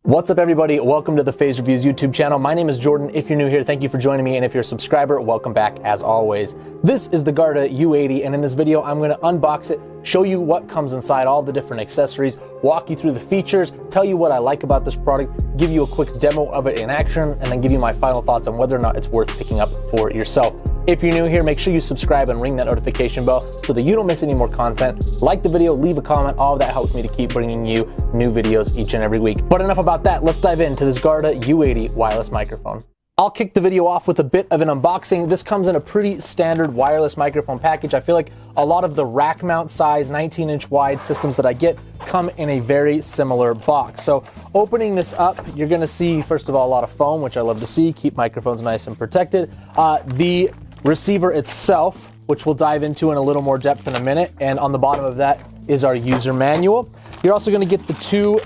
What's up everybody, welcome to the Phase Reviews YouTube channel. My name is Jordan. If you're new here, thank you for joining me, and if you're a subscriber, welcome back as always. This is the Guarda U-80, and in this video I'm going to unbox it, show you what comes inside, all the different accessories, walk you through the features, tell you what I like about this product, give you a quick demo of it in action, and then give you my final thoughts on whether or not it's worth picking up for yourself. If you're new here, make sure you subscribe and ring that notification bell so that you don't miss any more content. Like the video, leave a comment, all of that helps me to keep bringing you new videos each and every week. But enough about that, let's dive into this Guarda U-80 wireless microphone. I'll kick the video off with a bit of an unboxing. This comes in a pretty standard wireless microphone package. I feel like a lot of the rack mount size 19-inch wide systems that I get come in a very similar box. So opening this up, you're gonna see, first of all, a lot of foam, which I love to see, keep microphones nice and protected. The receiver itself, which we'll dive into in a little more depth in a minute, and on the bottom of that is our user manual. You're also going to get the two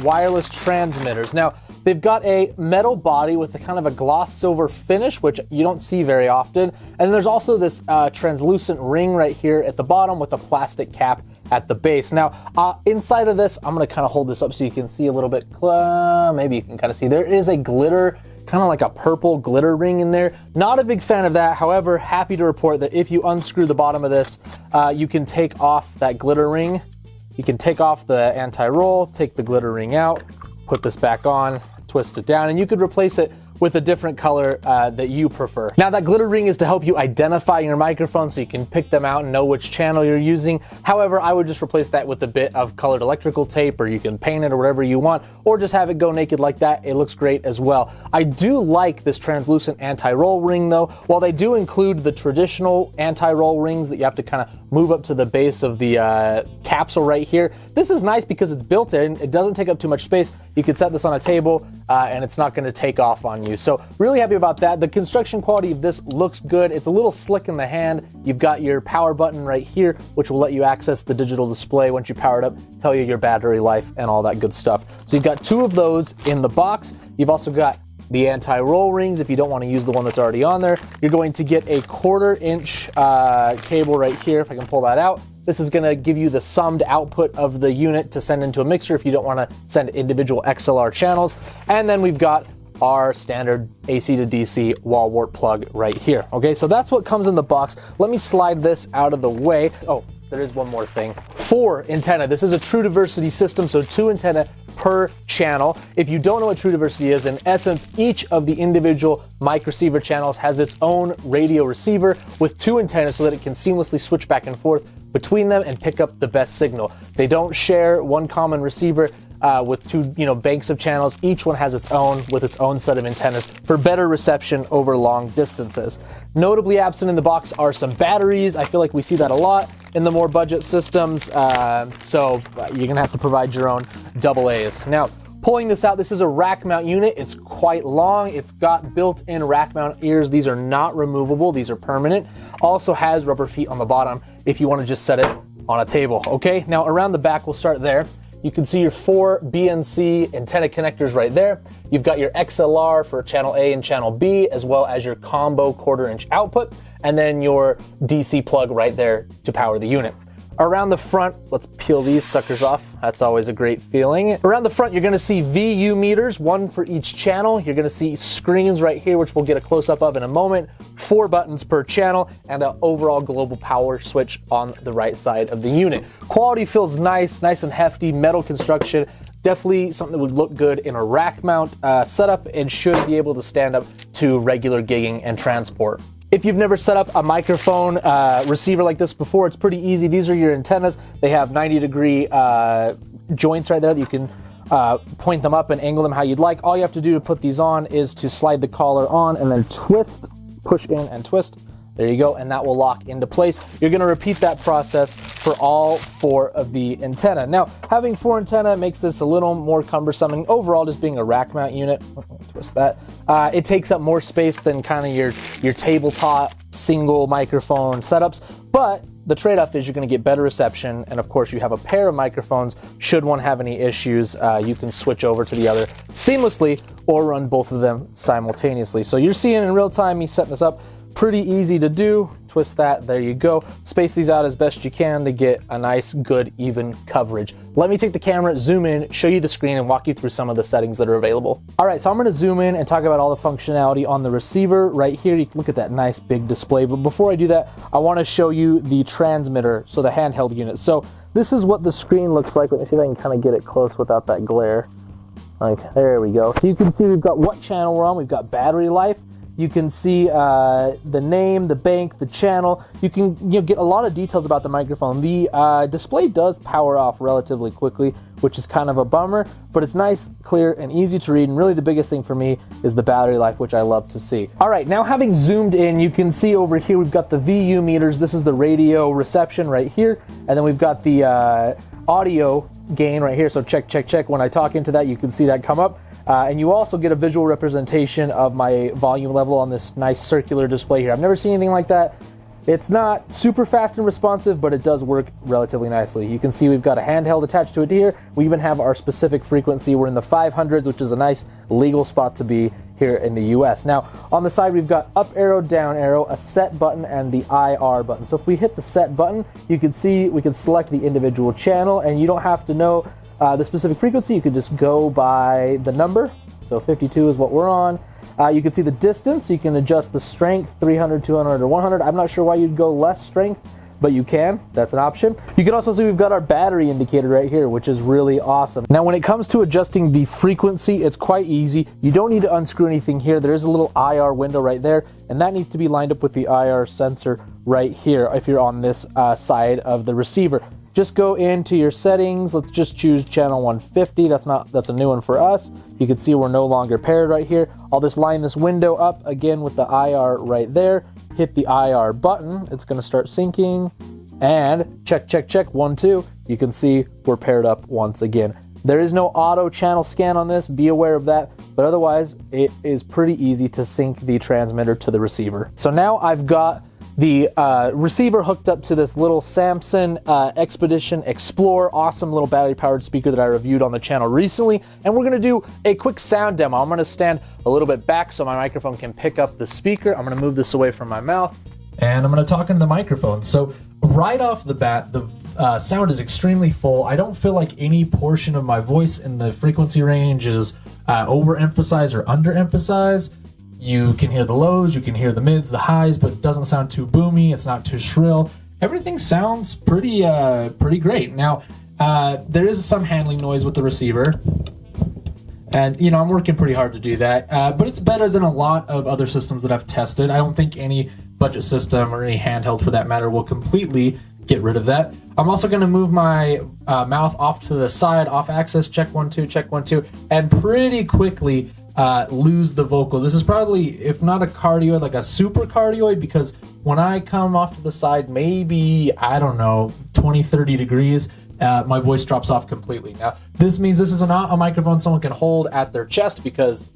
wireless transmitters. Now, they've got a metal body with a kind of a gloss silver finish, which you don't see very often. And there's also this translucent ring right here at the bottom with a plastic cap at the base. Now, inside of this, I'm going to kind of hold this up so you can see a little bit. Maybe you can kind of see there is a glitter, kind of like a purple glitter ring in there. Not a big fan of that. However, happy to report that if you unscrew the bottom of this, you can take off that glitter ring. You can take off the anti-roll, take the glitter ring out, put this back on, twist it down, and you could replace it with a different color that you prefer. Now, that glitter ring is to help you identify your microphone so you can pick them out and know which channel you're using. However, I would just replace that with a bit of colored electrical tape, or you can paint it or whatever you want, or just have it go naked like that. It looks great as well. I do like this translucent anti-roll ring though. While they do include the traditional anti-roll rings that you have to kind of move up to the base of the capsule right here, this is nice because it's built in. It doesn't take up too much space. You can set this on a table and it's not going to take off on you. So really happy about that. The construction quality of this looks good. It's a little slick in the hand. You've got your power button right here, which will let you access the digital display once you power it up, tell you your battery life and all that good stuff. So you've got two of those in the box. You've also got the anti-roll rings if you don't want to use the one that's already on there. You're going to get a 1/4 inch cable right here, if I can pull that out. This is going to give you the summed output of the unit to send into a mixer if you don't want to send individual XLR channels. And then we've got our standard AC to DC wall wart plug right here. Okay, so that's what comes in the box. Let me slide this out of the way. Oh, there is one more thing. 4 antenna. This is a true diversity system, so 2 antenna per channel. If you don't know what true diversity is, in essence, each of the individual mic receiver channels has its own radio receiver with 2 antennas so that it can seamlessly switch back and forth between them and pick up the best signal. They don't share one common receiver with two banks of channels. Each one has its own with its own set of antennas for better reception over long distances. Notably absent in the box are some batteries. I feel like we see that a lot in the more budget systems, so you're gonna have to provide your own AA's. Now, pulling this out, this is a rack mount unit. It's quite long. It's got built-in rack mount ears. These are not removable. These are permanent. Also has rubber feet on the bottom if you want to just set it on a table. Okay, now around the back, we'll start there. You can see your 4 BNC antenna connectors right there. You've got your XLR for channel A and channel B, as well as your combo 1/4 inch output, and then your DC plug right there to power the unit. Around the front, let's peel these suckers off. That's always a great feeling. Around the front, you're gonna see VU meters, 1 for each channel. You're gonna see screens right here, which we'll get a close-up of in a moment, 4 buttons per channel, and an overall global power switch on the right side of the unit. Quality feels nice and hefty, metal construction. Definitely something that would look good in a rack mount setup and should be able to stand up to regular gigging and transport. If you've never set up a microphone receiver like this before, it's pretty easy. These are your antennas. They have 90-degree joints right there that you can point them up and angle them how you'd like. All you have to do to put these on is to slide the collar on and then twist, push in and twist. There you go, and that will lock into place. You're gonna repeat that process for all 4 of the antenna. Now, having 4 antenna makes this a little more cumbersome, and overall, just being a rack mount unit, twist that, it takes up more space than kind of your tabletop single microphone setups, but the trade-off is you're gonna get better reception, and of course, you have a pair of microphones. Should one have any issues, you can switch over to the other seamlessly or run both of them simultaneously. So you're seeing in real time me setting this up. Pretty easy to do. twist that, there you go. Space these out as best you can to get a nice, good, even coverage. Let me take the camera, zoom in, show you the screen, and walk you through some of the settings that are available. All right, so I'm gonna zoom in and talk about all the functionality on the receiver. Right here, you can look at that nice big display, but before I do that, I wanna show you the transmitter, so the handheld unit. So this is what the screen looks like. Let me see if I can kind of get it close without that glare. Like, there we go. So you can see we've got what channel we're on. We've got battery life. You can see the name, the bank, the channel. You can get a lot of details about the microphone. The display does power off relatively quickly, which is kind of a bummer, but it's nice, clear, and easy to read. And really the biggest thing for me is the battery life, which I love to see. All right, now having zoomed in, you can see over here we've got the VU meters. This is the radio reception right here. And then we've got the audio gain right here. So check, check, check. When I talk into that, you can see that come up. And you also get a visual representation of my volume level on this nice circular display here. I've never seen anything like that. It's not super fast and responsive, but it does work relatively nicely. You can see we've got a handheld attached to it here. We even have our specific frequency. We're in the 500s, which is a nice legal spot to be here in the US. Now, on the side, we've got up arrow, down arrow, a set button, and the IR button. So if we hit the set button, you can see we can select the individual channel, and you don't have to know the specific frequency. You could just go by the number. So 52 is what we're on. You can see the distance. You can adjust the strength, 300, 200, or 100. I'm not sure why you'd go less strength, but you can. That's an option. You can also see we've got our battery indicator right here, which is really awesome. Now, when it comes to adjusting the frequency, it's quite easy. You don't need to unscrew anything here. There is a little IR window right there, and that needs to be lined up with the IR sensor right here if you're on this side of the receiver. Just go into your settings. Let's just choose channel 150. That's a new one for us. You can see we're no longer paired right here. I'll just line this window up again with the IR right there. Hit the IR button. It's gonna start syncing. And check, check, check, 1, 2. You can see we're paired up once again. There is no auto channel scan on this, be aware of that, but otherwise it is pretty easy to sync the transmitter to the receiver. So now I've got the receiver hooked up to this little Samson Expedition Explorer, awesome little battery powered speaker that I reviewed on the channel recently. And we're gonna do a quick sound demo. I'm gonna stand a little bit back so my microphone can pick up the speaker. I'm gonna move this away from my mouth. And I'm gonna talk into the microphone. So right off the bat, the sound is extremely full. I don't feel like any portion of my voice in the frequency range is overemphasized or underemphasized. You can hear the lows, you can hear the mids, the highs, but it doesn't sound too boomy, it's not too shrill. Everything sounds pretty great. Now, there is some handling noise with the receiver, and I'm working pretty hard to do that, but it's better than a lot of other systems that I've tested. I don't think any budget system or any handheld for that matter will completely get rid of that. I'm also going to move my mouth off to the side, off axis, check 1, 2, check 1, 2, and pretty quickly lose the vocal. This is probably, if not a cardioid, like a super cardioid, because when I come off to the side, maybe, I don't know, 20, 30 degrees, my voice drops off completely. Now, this means this is not a microphone someone can hold at their chest because,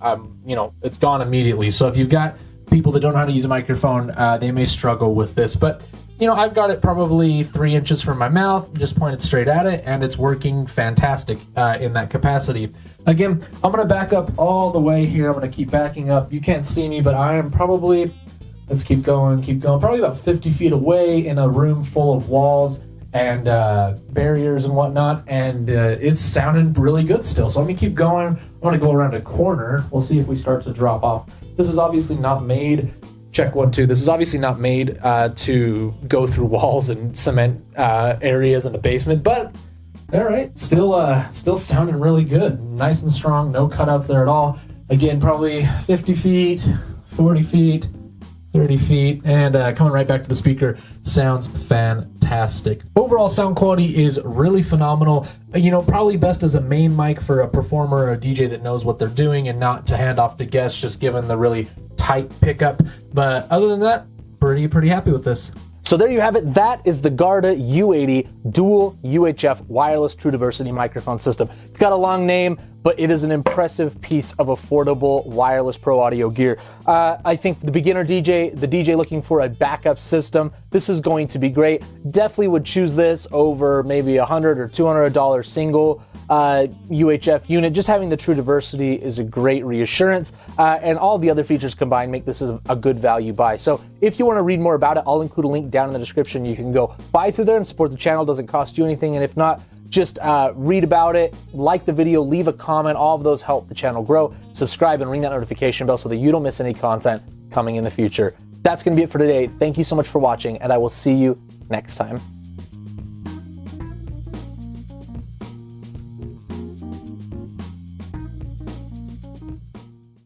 it's gone immediately. So if you've got people that don't know how to use a microphone, they may struggle with this. But, I've got it probably 3 inches from my mouth, just pointed straight at it, and it's working fantastic in that capacity. Again, I'm going to back up all the way here. I'm going to keep backing up. You can't see me, but I am probably, let's keep going, probably about 50 feet away in a room full of walls and barriers and whatnot, and it's sounding really good still. So let me keep going. I'm going to go around a corner. We'll see if we start to drop off. This is obviously not made, check 1, 2. This is obviously not made to go through walls and cement areas in the basement, but all right, still sounding really good. Nice and strong, no cutouts there at all. Again, probably 50 feet, 40 feet, 30 feet, and coming right back to the speaker, sounds fantastic. Overall sound quality is really phenomenal. Probably best as a main mic for a performer or a DJ that knows what they're doing and not to hand off to guests, just given the really tight pickup. But other than that, pretty happy with this. So there you have it. That is the Guarda U-80 dual UHF wireless true diversity microphone system. It's got a long name, but it is an impressive piece of affordable wireless pro audio gear. I think the beginner DJ, the DJ looking for a backup system, this is going to be great. Definitely would choose this over maybe $100 or $200 single UHF unit. Just having the true diversity is a great reassurance, and all the other features combined make this a good value buy. So if you want to read more about it, I'll include a link down in the description. You can go buy through there and support the channel. Doesn't cost you anything, and if not, just read about it, like the video, leave a comment. All of those help the channel grow. Subscribe and ring that notification bell so that you don't miss any content coming in the future. That's going to be it for today. Thank you so much for watching, and I will see you next time.